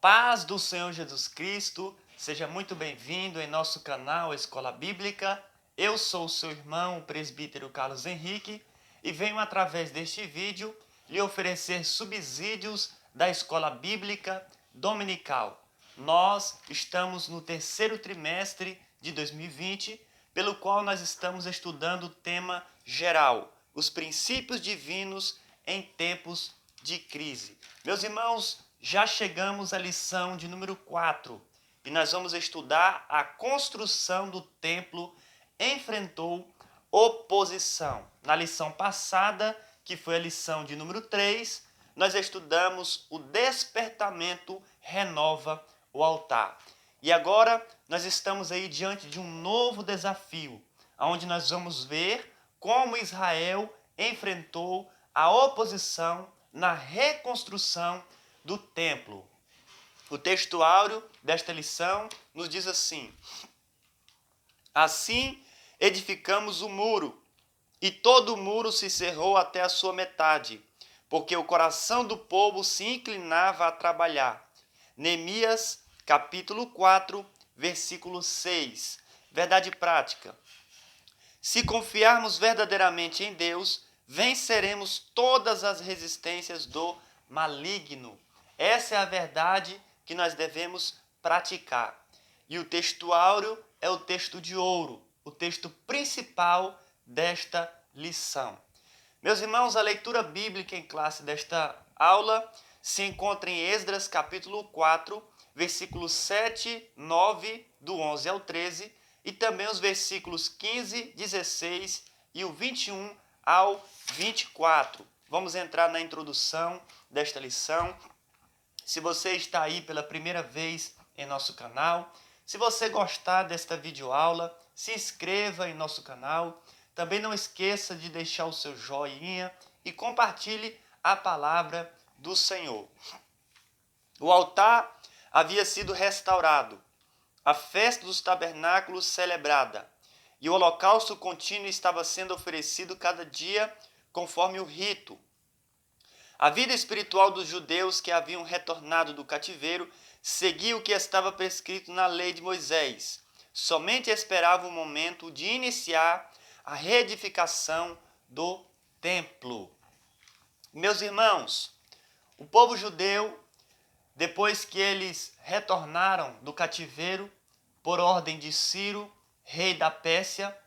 paz do Senhor Jesus Cristo, seja muito bem-vindo em nosso canal Escola Bíblica. Eu sou o seu irmão, o presbítero Carlos Henrique, e venho através deste vídeo lhe oferecer subsídios da Escola Bíblica Dominical. Nós estamos no terceiro trimestre de 2020, pelo qual nós estamos estudando o tema geral, os princípios divinos em tempos de crise. Meus irmãos, já chegamos à lição de número 4 e nós vamos estudar a construção do templo enfrentou oposição. Na lição passada, que foi a lição de número 3, nós estudamos o despertamento renova o altar. E agora nós estamos aí diante de um novo desafio, onde nós vamos ver como Israel enfrentou a oposição na reconstrução do templo. O texto áureo desta lição nos diz assim: assim edificamos o muro, e todo o muro se cerrou até a sua metade, porque o coração do povo se inclinava a trabalhar. Neemias, capítulo 4, versículo 6. Verdade prática. Se confiarmos verdadeiramente em Deus, venceremos todas as resistências do maligno. Essa é a verdade que nós devemos praticar. E o texto áureo é o texto de ouro, o texto principal desta lição. Meus irmãos, a leitura bíblica em classe desta aula se encontra em Esdras capítulo 4, versículos 7, 9, do 11 ao 13, e também os versículos 15, 16 e o 21 ao 24. Vamos entrar na introdução desta lição. Se você está aí pela primeira vez em nosso canal, se você gostar desta videoaula, se inscreva em nosso canal. Também não esqueça de deixar o seu joinha e compartilhe a palavra do Senhor. O altar havia sido restaurado, a festa dos tabernáculos celebrada, e o holocausto contínuo estava sendo oferecido cada dia conforme o rito. A vida espiritual dos judeus que haviam retornado do cativeiro seguia o que estava prescrito na lei de Moisés. Somente esperava o momento de iniciar a reedificação do templo. Meus irmãos, o povo judeu, depois que eles retornaram do cativeiro, por ordem de Ciro, rei da Pérsia,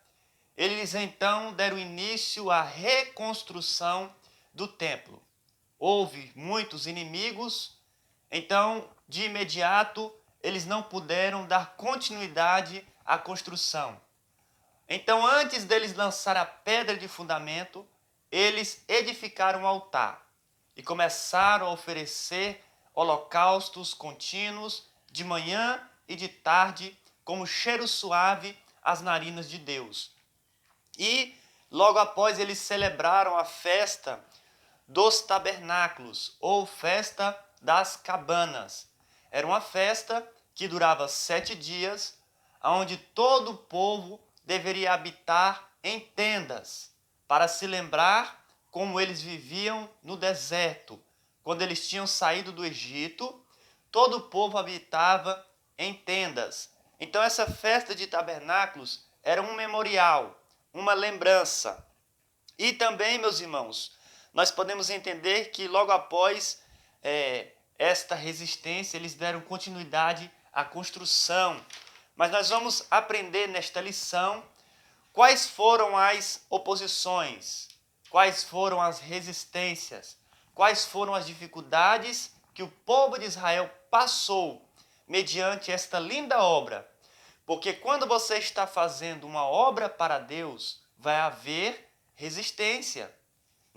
eles então deram início à reconstrução do templo. Houve muitos inimigos, então, de imediato, eles não puderam dar continuidade à construção. Então, antes deles lançar a pedra de fundamento, eles edificaram um altar e começaram a oferecer holocaustos contínuos de manhã e de tarde, como cheiro suave às narinas de Deus. E, logo após, eles celebraram a festa dos tabernáculos, ou festa das cabanas. Era uma festa que durava 7 dias, onde todo o povo deveria habitar em tendas, para se lembrar como eles viviam no deserto. Quando eles tinham saído do Egito, todo o povo habitava em tendas. Então essa festa de tabernáculos era um memorial, uma lembrança. E também, meus irmãos, nós podemos entender que logo após esta resistência, eles deram continuidade à construção. Mas nós vamos aprender nesta lição quais foram as oposições, quais foram as resistências, quais foram as dificuldades que o povo de Israel passou mediante esta linda obra. Porque quando você está fazendo uma obra para Deus, vai haver resistência.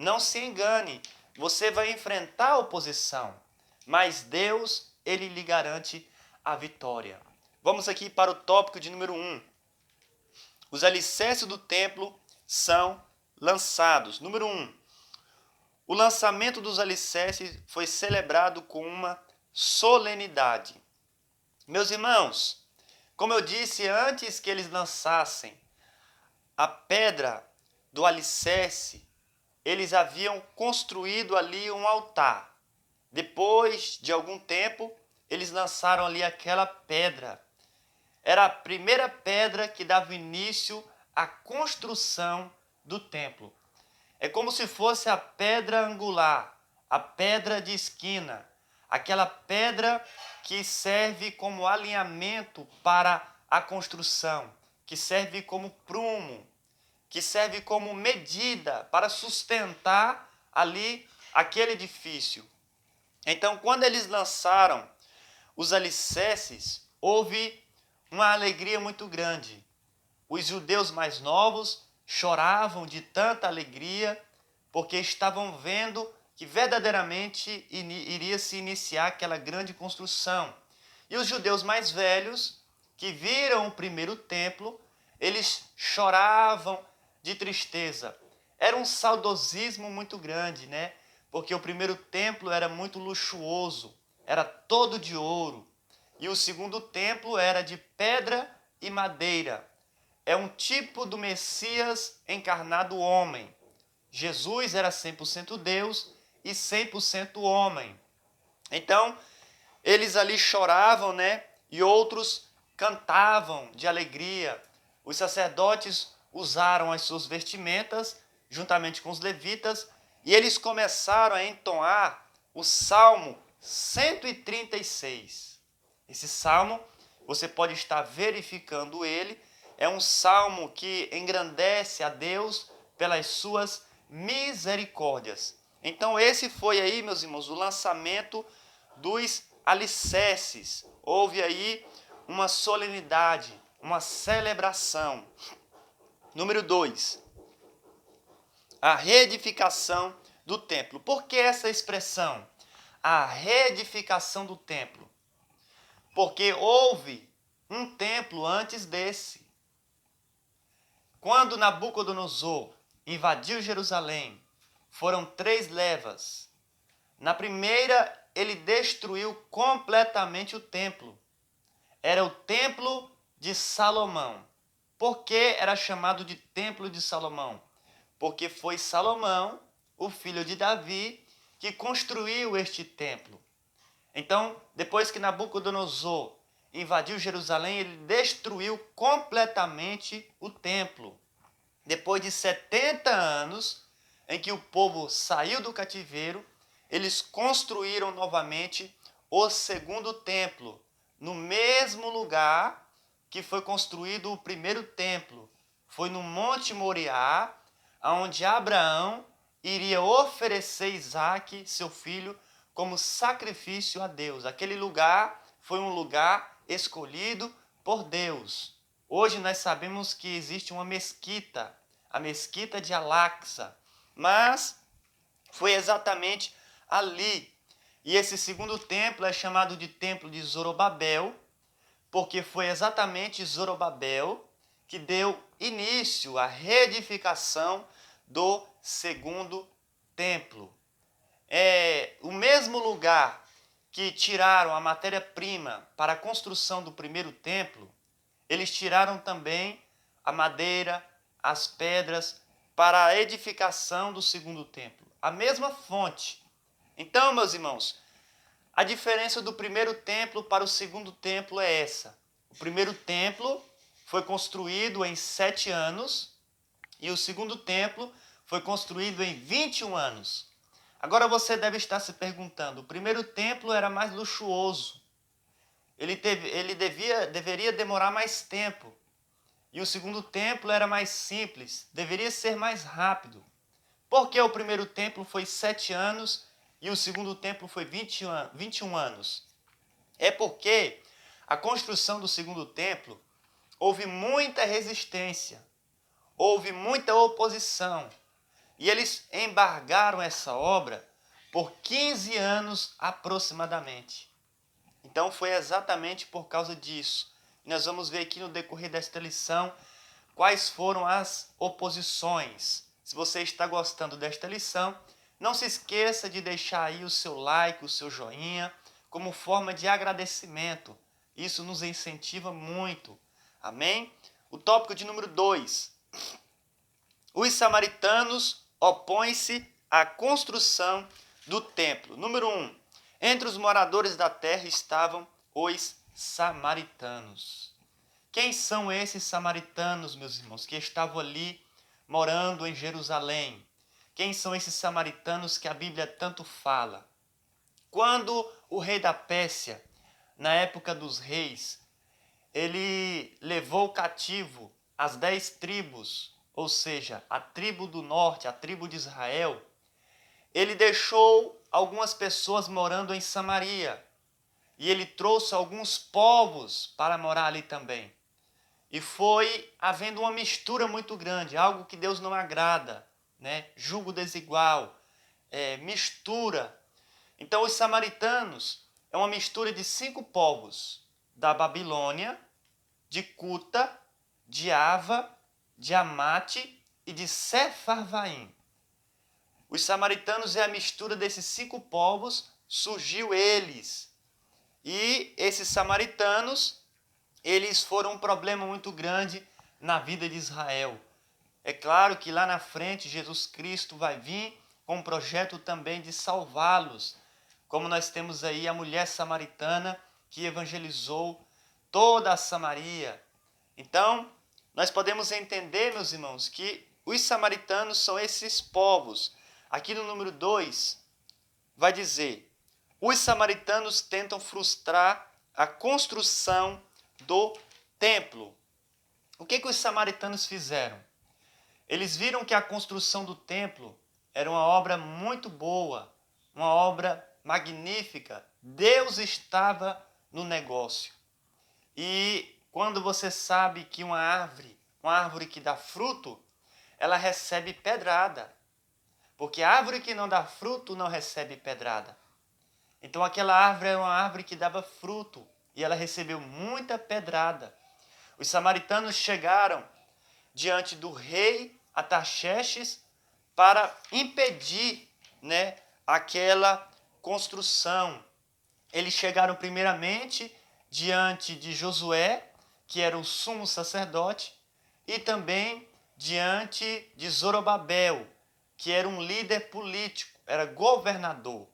Não se engane, você vai enfrentar a oposição, mas Deus, Ele lhe garante a vitória. Vamos aqui para o tópico de número 1. Os alicerces do templo são lançados. Número 1. O lançamento dos alicerces foi celebrado com uma solenidade. Meus irmãos, como eu disse, antes que eles lançassem a pedra do alicerce, eles haviam construído ali um altar. Depois de algum tempo, eles lançaram ali aquela pedra. Era a primeira pedra que dava início à construção do templo. É como se fosse a pedra angular, a pedra de esquina, aquela pedra que serve como alinhamento para a construção, que serve como prumo, que serve como medida para sustentar ali aquele edifício. Então, quando eles lançaram os alicerces, houve uma alegria muito grande. Os judeus mais novos choravam de tanta alegria, porque estavam vendo que verdadeiramente iria se iniciar aquela grande construção. E os judeus mais velhos, que viram o primeiro templo, eles choravam de tristeza. Era um saudosismo muito grande, né? Porque o primeiro templo era muito luxuoso, era todo de ouro. E o segundo templo era de pedra e madeira. É um tipo do Messias encarnado homem. Jesus era 100% Deus e 100% homem. Então, eles ali choravam, né? E outros cantavam de alegria. Os sacerdotes usaram as suas vestimentas, juntamente com os levitas, e eles começaram a entoar o Salmo 136. Esse salmo, você pode estar verificando ele, é um salmo que engrandece a Deus pelas suas misericórdias. Então esse foi aí, meus irmãos, o lançamento dos alicerces. Houve aí uma solenidade, uma celebração. Número 2, a reedificação do templo. Por que essa expressão? A reedificação do templo. Porque houve um templo antes desse. Quando Nabucodonosor invadiu Jerusalém, foram 3 levas. Na primeira, ele destruiu completamente o templo. Era o templo de Salomão. Por que era chamado de templo de Salomão? Porque foi Salomão, o filho de Davi, que construiu este templo. Então, depois que Nabucodonosor invadiu Jerusalém, ele destruiu completamente o templo. Depois de 70 anos, em que o povo saiu do cativeiro, eles construíram novamente o segundo templo, no mesmo lugar que foi construído o primeiro templo. Foi no Monte Moriá, onde Abraão iria oferecer Isaque, seu filho, como sacrifício a Deus. Aquele lugar foi um lugar escolhido por Deus. Hoje nós sabemos que existe uma mesquita, a mesquita de Al-Aqsa, mas foi exatamente ali. E esse segundo templo é chamado de Templo de Zorobabel, porque foi exatamente Zorobabel que deu início à reedificação do segundo templo. É o mesmo lugar que tiraram a matéria-prima para a construção do primeiro templo, eles tiraram também a madeira, as pedras para a edificação do segundo templo. A mesma fonte. Então, meus irmãos, a diferença do primeiro templo para o segundo templo é essa. O primeiro templo foi construído em 7 anos e o segundo templo foi construído em 21 anos. Agora você deve estar se perguntando, o primeiro templo era mais luxuoso, ele deveria demorar mais tempo. E o segundo templo era mais simples, deveria ser mais rápido. Por que o primeiro templo foi 7 anos e o segundo templo foi 21 anos? É porque a construção do segundo templo houve muita resistência, houve muita oposição. E eles embargaram essa obra por 15 anos aproximadamente. Então foi exatamente por causa disso. Nós vamos ver aqui no decorrer desta lição quais foram as oposições. Se você está gostando desta lição, não se esqueça de deixar aí o seu like, o seu joinha, como forma de agradecimento. Isso nos incentiva muito. Amém? O tópico de número 2. Os samaritanos opõem-se à construção do templo. Número 1. Entre os moradores da terra estavam os samaritanos. Quem são esses samaritanos, meus irmãos, que estavam ali morando em Jerusalém? Quem são esses samaritanos que a Bíblia tanto fala? Quando o rei da Pérsia, na época dos reis, ele levou cativo as 10 tribos, ou seja, a tribo do norte, a tribo de Israel, ele deixou algumas pessoas morando em Samaria e ele trouxe alguns povos para morar ali também. E foi havendo uma mistura muito grande, algo que Deus não agrada, né? Jugo desigual, mistura. Então os samaritanos é uma mistura de 5 povos, da Babilônia, de Cuta, de Ava, de Amate e de Sefarvaim. Os samaritanos é a mistura desses 5 povos, surgiu eles. E esses samaritanos, eles foram um problema muito grande na vida de Israel. É claro que lá na frente Jesus Cristo vai vir com um projeto também de salvá-los. Como nós temos aí a mulher samaritana que evangelizou toda a Samaria. Então, nós podemos entender, meus irmãos, que os samaritanos são esses povos. Aqui no número 2, vai dizer: os samaritanos tentam frustrar a construção do templo. O que os samaritanos fizeram? Eles viram que a construção do templo era uma obra muito boa, uma obra magnífica. Deus estava no negócio. E quando você sabe que uma árvore que dá fruto, ela recebe pedrada. Porque a árvore que não dá fruto não recebe pedrada. Então aquela árvore era uma árvore que dava fruto e ela recebeu muita pedrada. Os samaritanos chegaram diante do rei Artaxerxes para impedir, né, aquela construção. Eles chegaram primeiramente diante de Josué, que era o sumo sacerdote, e também diante de Zorobabel, que era um líder político, era governador.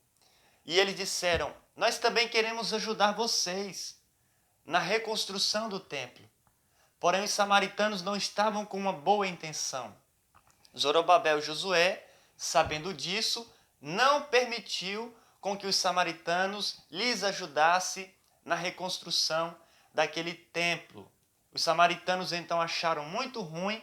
E eles disseram: nós também queremos ajudar vocês na reconstrução do templo. Porém, os samaritanos não estavam com uma boa intenção. Zorobabel e Josué, sabendo disso, não permitiu com que os samaritanos lhes ajudassem na reconstrução daquele templo. Os samaritanos então acharam muito ruim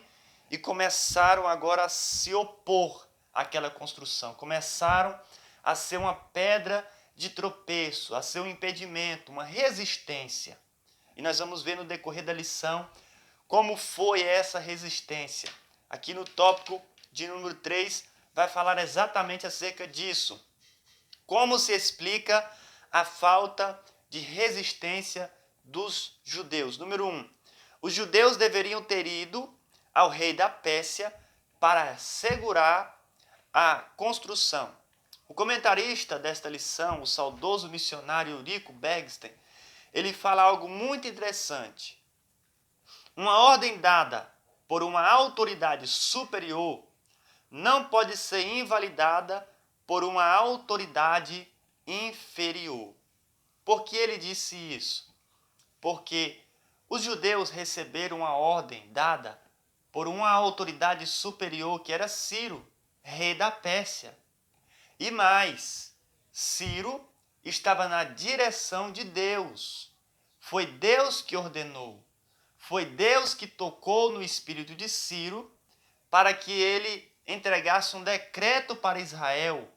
e começaram agora a se opor àquela construção. Começaram a ser uma pedra de tropeço, a ser um impedimento, uma resistência. E nós vamos ver no decorrer da lição como foi essa resistência. Aqui no tópico de número 3 vai falar exatamente acerca disso. Como se explica a falta de resistência dos judeus? Número 1. Os judeus deveriam ter ido ao rei da Pérsia para assegurar a construção. O comentarista desta lição, o saudoso missionário Eurico Bergsten, ele fala algo muito interessante. Uma ordem dada por uma autoridade superior não pode ser invalidada por uma autoridade inferior. Por que ele disse isso? Porque os judeus receberam uma ordem dada por uma autoridade superior que era Ciro, rei da Pérsia. E mais, Ciro estava na direção de Deus. Foi Deus que ordenou. Foi Deus que tocou no espírito de Ciro para que ele entregasse um decreto para Israel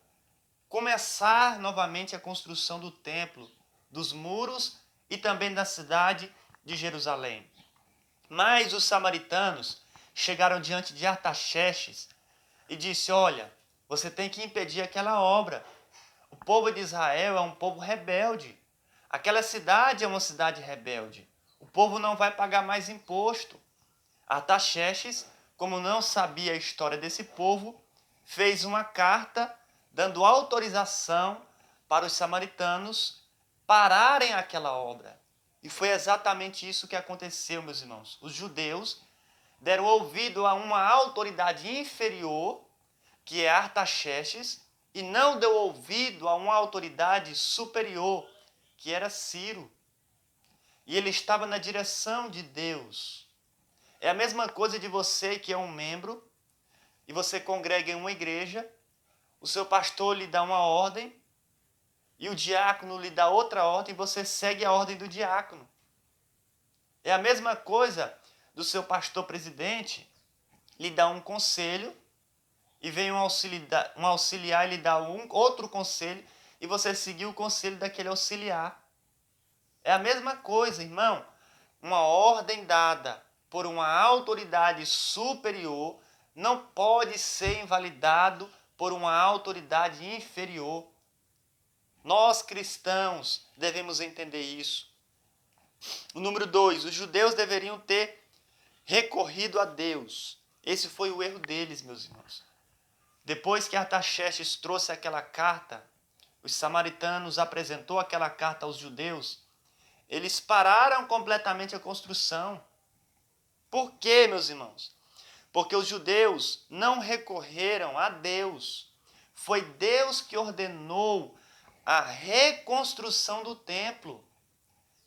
começar novamente a construção do templo, dos muros e também da cidade de Jerusalém. Mas os samaritanos chegaram diante de Artaxerxes e disse: olha, você tem que impedir aquela obra. O povo de Israel é um povo rebelde. Aquela cidade é uma cidade rebelde. O povo não vai pagar mais imposto. Artaxerxes, como não sabia a história desse povo, fez uma carta dando autorização para os samaritanos pararem aquela obra. E foi exatamente isso que aconteceu, meus irmãos. Os judeus deram ouvido a uma autoridade inferior, que é Artaxerxes, e não deu ouvido a uma autoridade superior, que era Ciro. E ele estava na direção de Deus. É a mesma coisa de você que é um membro e você congrega em uma igreja, o seu pastor lhe dá uma ordem e o diácono lhe dá outra ordem e você segue a ordem do diácono. É a mesma coisa do seu pastor presidente lhe dá um conselho e vem um auxiliar e lhe dá outro conselho e você seguiu o conselho daquele auxiliar. É a mesma coisa, irmão. Uma ordem dada por uma autoridade superior não pode ser invalidado por uma autoridade inferior. Nós cristãos devemos entender isso. O número 2, os judeus deveriam ter recorrido a Deus. Esse foi o erro deles, meus irmãos. Depois que Artaxerxes trouxe aquela carta, os samaritanos apresentou aquela carta aos judeus, eles pararam completamente a construção. Por quê, meus irmãos? Porque os judeus não recorreram a Deus. Foi Deus que ordenou a reconstrução do templo.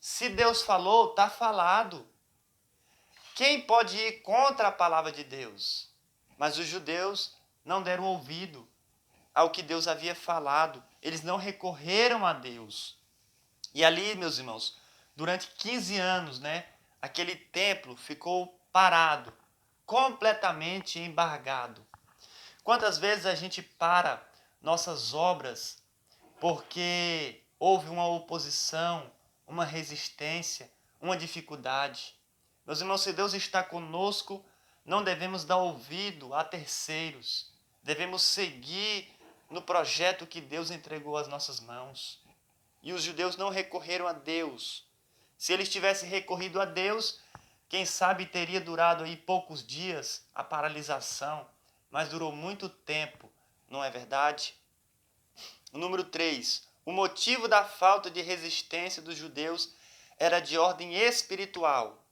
Se Deus falou, está falado. Quem pode ir contra a palavra de Deus? Mas os judeus não deram ouvido ao que Deus havia falado. Eles não recorreram a Deus. E ali, meus irmãos, durante 15 anos, aquele templo ficou parado, completamente embargado. Quantas vezes a gente para nossas obras porque houve uma oposição, uma resistência, uma dificuldade? Meus irmãos, se Deus está conosco, não devemos dar ouvido a terceiros. Devemos seguir no projeto que Deus entregou às nossas mãos. E os judeus não recorreram a Deus. Se eles tivessem recorrido a Deus, quem sabe teria durado aí poucos dias a paralisação, mas durou muito tempo, não é verdade? O número 3, o motivo da falta de resistência dos judeus era de ordem espiritual.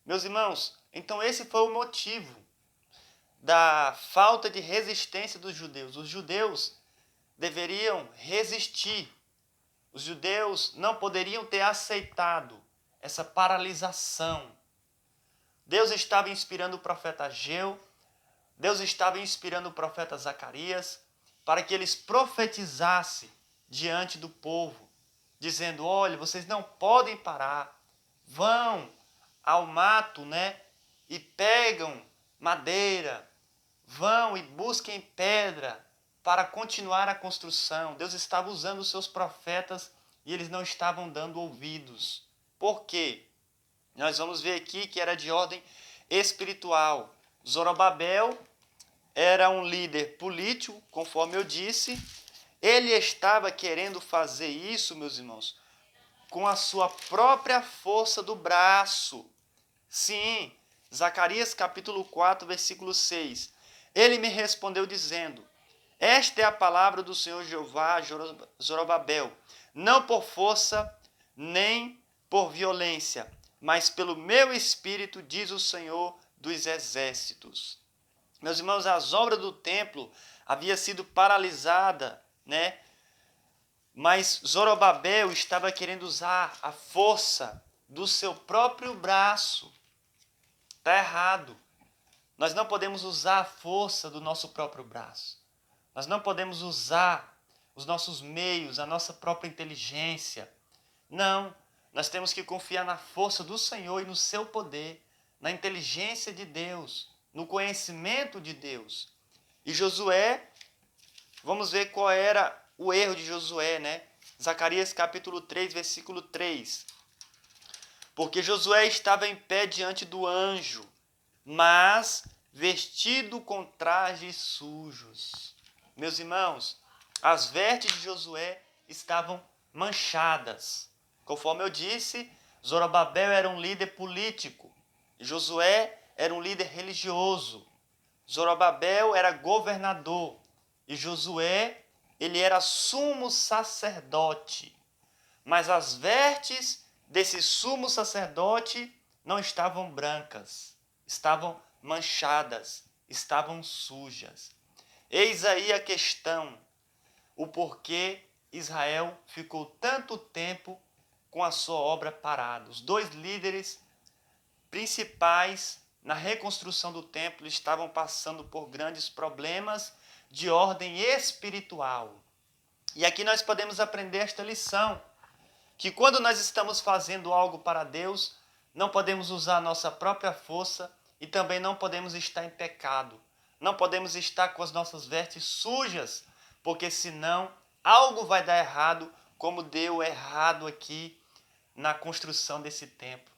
Meus irmãos, então esse foi o motivo da falta de resistência dos judeus. Os judeus deveriam resistir. Os judeus não poderiam ter aceitado essa paralisação. Deus estava inspirando o profeta Ageu, Deus estava inspirando o profeta Zacarias para que eles profetizassem diante do povo, dizendo: olha, vocês não podem parar, vão ao mato, e pegam madeira, vão e busquem pedra para continuar a construção. Deus estava usando os seus profetas e eles não estavam dando ouvidos. Por quê? Nós vamos ver aqui que era de ordem espiritual. Zorobabel era um líder político, conforme eu disse. Ele estava querendo fazer isso, meus irmãos, com a sua própria força do braço. Sim, Zacarias capítulo 4, versículo 6. Ele me respondeu dizendo: esta é a palavra do Senhor Jeová, Zorobabel, não por força nem por violência, mas pelo meu espírito, diz o Senhor dos exércitos. Meus irmãos, as obras do templo haviam sido paralisadas, mas Zorobabel estava querendo usar a força do seu próprio braço. Está errado. Nós não podemos usar a força do nosso próprio braço. Nós não podemos usar os nossos meios, a nossa própria inteligência. Não, nós temos que confiar na força do Senhor e no seu poder, na inteligência de Deus, no conhecimento de Deus. E Josué, vamos ver qual era o erro de Josué, Zacarias capítulo 3, versículo 3. Porque Josué estava em pé diante do anjo, mas vestido com trajes sujos. Meus irmãos, as vestes de Josué estavam manchadas. Conforme eu disse, Zorobabel era um líder político. Josué era um líder religioso. Zorobabel era governador. E Josué, ele era sumo sacerdote. Mas as vestes desse sumo sacerdote não estavam brancas, estavam manchadas, estavam sujas. Eis aí a questão. o porquê Israel ficou tanto tempo com a sua obra parada. Os dois líderes principais na reconstrução do templo estavam passando por grandes problemas de ordem espiritual. E aqui nós podemos aprender esta lição, que quando nós estamos fazendo algo para Deus, não podemos usar a nossa própria força e também não podemos estar em pecado. Não podemos estar com as nossas vestes sujas, porque senão algo vai dar errado, como deu errado aqui na construção desse templo.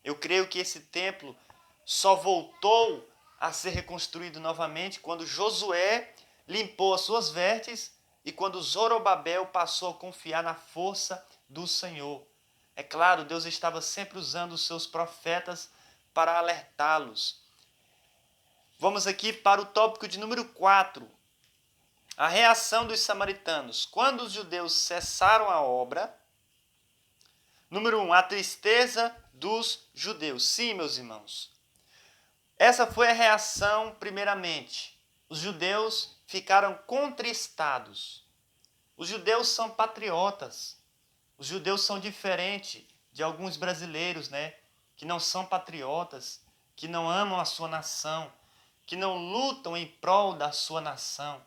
Eu creio que esse templo só voltou a ser reconstruído novamente quando Josué limpou as suas vestes e quando Zorobabel passou a confiar na força do Senhor. É claro, Deus estava sempre usando os seus profetas para alertá-los. Vamos aqui para o tópico de número 4. A reação dos samaritanos. Quando os judeus cessaram a obra. Número 1. A tristeza dos judeus. Sim, meus irmãos. Essa foi a reação primeiramente. Os judeus ficaram contristados. Os judeus são patriotas. Os judeus são diferentes de alguns brasileiros, né? Que não são patriotas, que não amam a sua nação, que não lutam em prol da sua nação.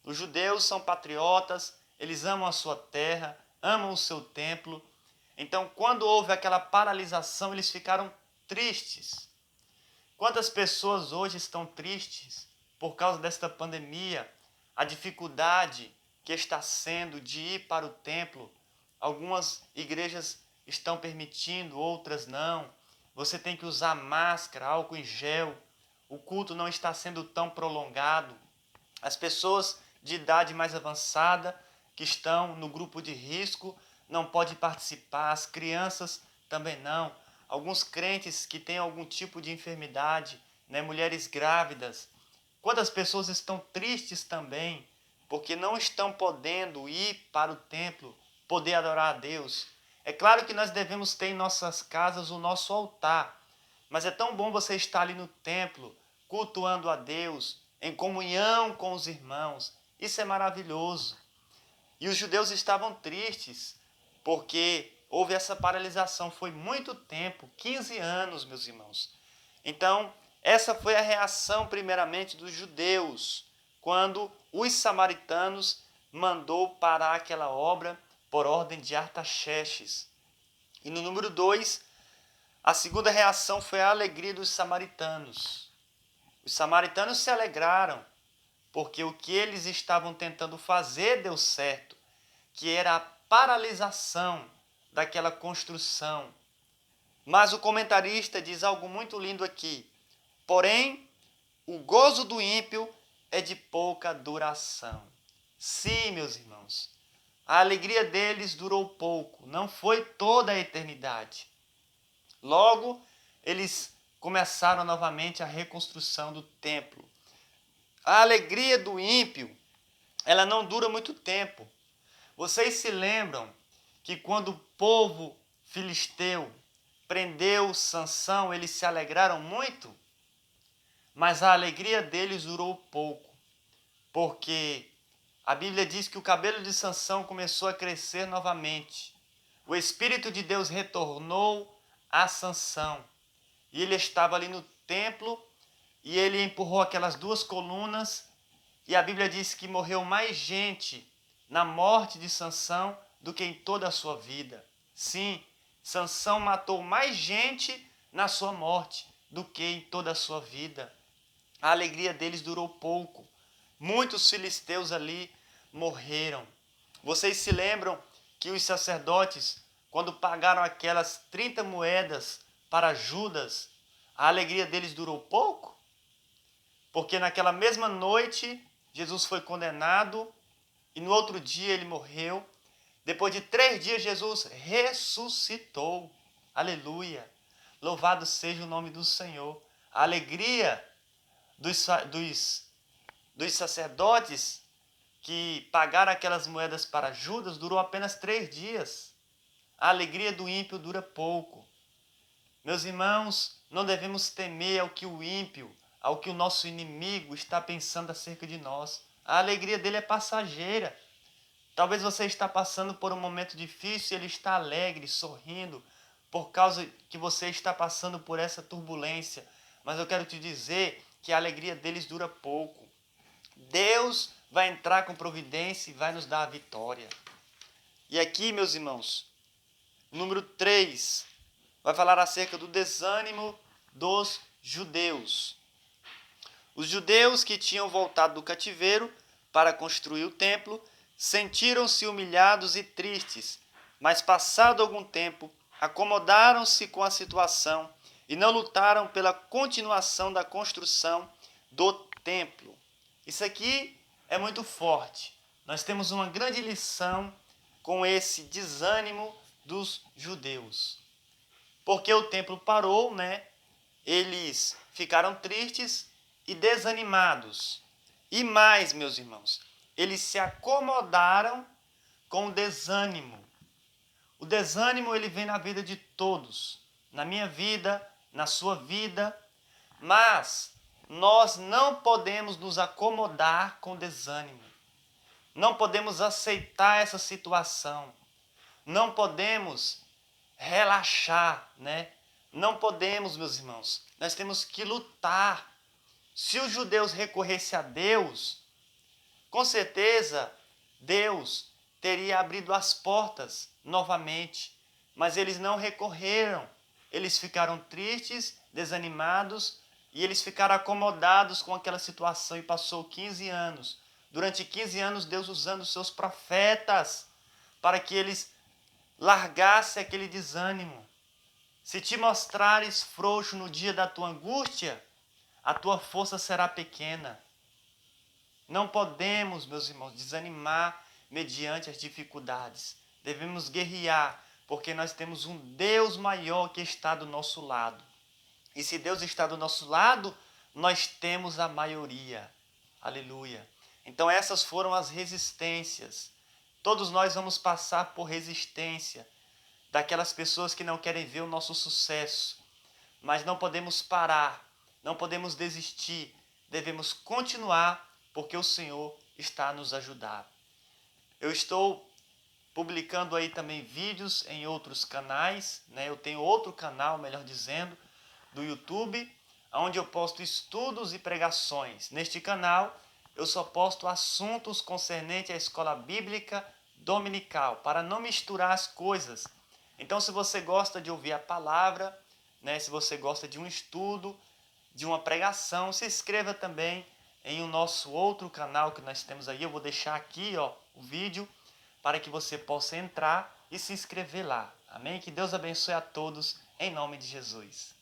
Os judeus são patriotas, eles amam a sua terra, amam o seu templo. Então, quando houve aquela paralisação, eles ficaram tristes. Quantas pessoas hoje estão tristes por causa desta pandemia, a dificuldade que está sendo de ir para o templo? Algumas igrejas estão permitindo, outras não. Você tem que usar máscara, álcool em gel. O culto não está sendo tão prolongado. As pessoas de idade mais avançada, que estão no grupo de risco, não podem participar. As crianças também não. Alguns crentes que têm algum tipo de enfermidade, né? Mulheres grávidas. Quantas pessoas estão tristes também, porque não estão podendo ir para o templo, poder adorar a Deus. É claro que nós devemos ter em nossas casas o nosso altar, mas é tão bom você estar ali no templo, cultuando a Deus, em comunhão com os irmãos. Isso é maravilhoso. E os judeus estavam tristes, porque houve essa paralisação. Foi muito tempo, 15 anos, meus irmãos. Então, essa foi a reação, primeiramente, dos judeus, quando os samaritanos mandou parar aquela obra por ordem de Artaxerxes. E no número 2, a segunda reação foi a alegria dos samaritanos. Os samaritanos se alegraram, porque o que eles estavam tentando fazer deu certo, que era a paralisação daquela construção. Mas o comentarista diz algo muito lindo aqui. Porém, o gozo do ímpio é de pouca duração. Sim, meus irmãos, a alegria deles durou pouco, não foi toda a eternidade. Logo, eles começaram novamente a reconstrução do templo. A alegria do ímpio, ela não dura muito tempo. Vocês se lembram que quando o povo filisteu prendeu Sansão, eles se alegraram muito? Mas a alegria deles durou pouco, porque a Bíblia diz que o cabelo de Sansão começou a crescer novamente. O Espírito de Deus retornou a Sansão. E ele estava ali no templo e ele empurrou aquelas duas colunas. E a Bíblia diz que morreu mais gente na morte de Sansão do que em toda a sua vida. Sim, Sansão matou mais gente na sua morte do que em toda a sua vida. A alegria deles durou pouco. Muitos filisteus ali morreram. Vocês se lembram que os sacerdotes, quando pagaram aquelas 30 moedas para Judas, a alegria deles durou pouco? Porque naquela mesma noite, Jesus foi condenado e no outro dia ele morreu. Depois de 3 dias, Jesus ressuscitou. Aleluia! Louvado seja o nome do Senhor. A alegria dos sacerdotes que pagaram aquelas moedas para Judas durou apenas 3 dias. A alegria do ímpio dura pouco. Meus irmãos, não devemos temer ao que o ímpio, ao que o nosso inimigo está pensando acerca de nós. A alegria dele é passageira. Talvez você está passando por um momento difícil e ele está alegre, sorrindo, por causa que você está passando por essa turbulência. Mas eu quero te dizer que a alegria deles dura pouco. Deus vai entrar com providência e vai nos dar a vitória. E aqui, meus irmãos, número 3, vai falar acerca do desânimo dos judeus. Os judeus que tinham voltado do cativeiro para construir o templo sentiram-se humilhados e tristes, mas passado algum tempo, acomodaram-se com a situação e não lutaram pela continuação da construção do templo. Isso aqui é muito forte. Nós temos uma grande lição com esse desânimo dos judeus. Porque o templo parou, né? Eles ficaram tristes e desanimados. E mais, meus irmãos, eles se acomodaram com o desânimo. O desânimo ele vem na vida de todos, na minha vida, na sua vida, mas nós não podemos nos acomodar com desânimo. Não podemos aceitar essa situação. Não podemos relaxar, né? Não podemos, meus irmãos. Nós temos que lutar. Se os judeus recorressem a Deus, com certeza Deus teria abrido as portas novamente. Mas eles não recorreram. Eles ficaram tristes, desanimados e eles ficaram acomodados com aquela situação e passou 15 anos. Durante 15 anos, Deus usando os seus profetas para que eles largassem aquele desânimo. Se te mostrares frouxo no dia da tua angústia, a tua força será pequena. Não podemos, meus irmãos, desanimar mediante as dificuldades. Devemos guerrear, porque nós temos um Deus maior que está do nosso lado. E se Deus está do nosso lado, nós temos a maioria. Aleluia. Então essas foram as resistências. Todos nós vamos passar por resistência daquelas pessoas que não querem ver o nosso sucesso. Mas não podemos parar, não podemos desistir. Devemos continuar, porque o Senhor está a nos ajudar. Eu estou publicando aí também vídeos em outros canais, né? Eu tenho outro canal, melhor dizendo, do YouTube, onde eu posto estudos e pregações. Neste canal, eu só posto assuntos concernentes à escola bíblica dominical, para não misturar as coisas. Então, se você gosta de ouvir a palavra, né, se você gosta de um estudo, de uma pregação, se inscreva também em o nosso outro canal que nós temos aí. Eu vou deixar aqui, ó, o vídeo para que você possa entrar e se inscrever lá. Amém? Que Deus abençoe a todos, em nome de Jesus.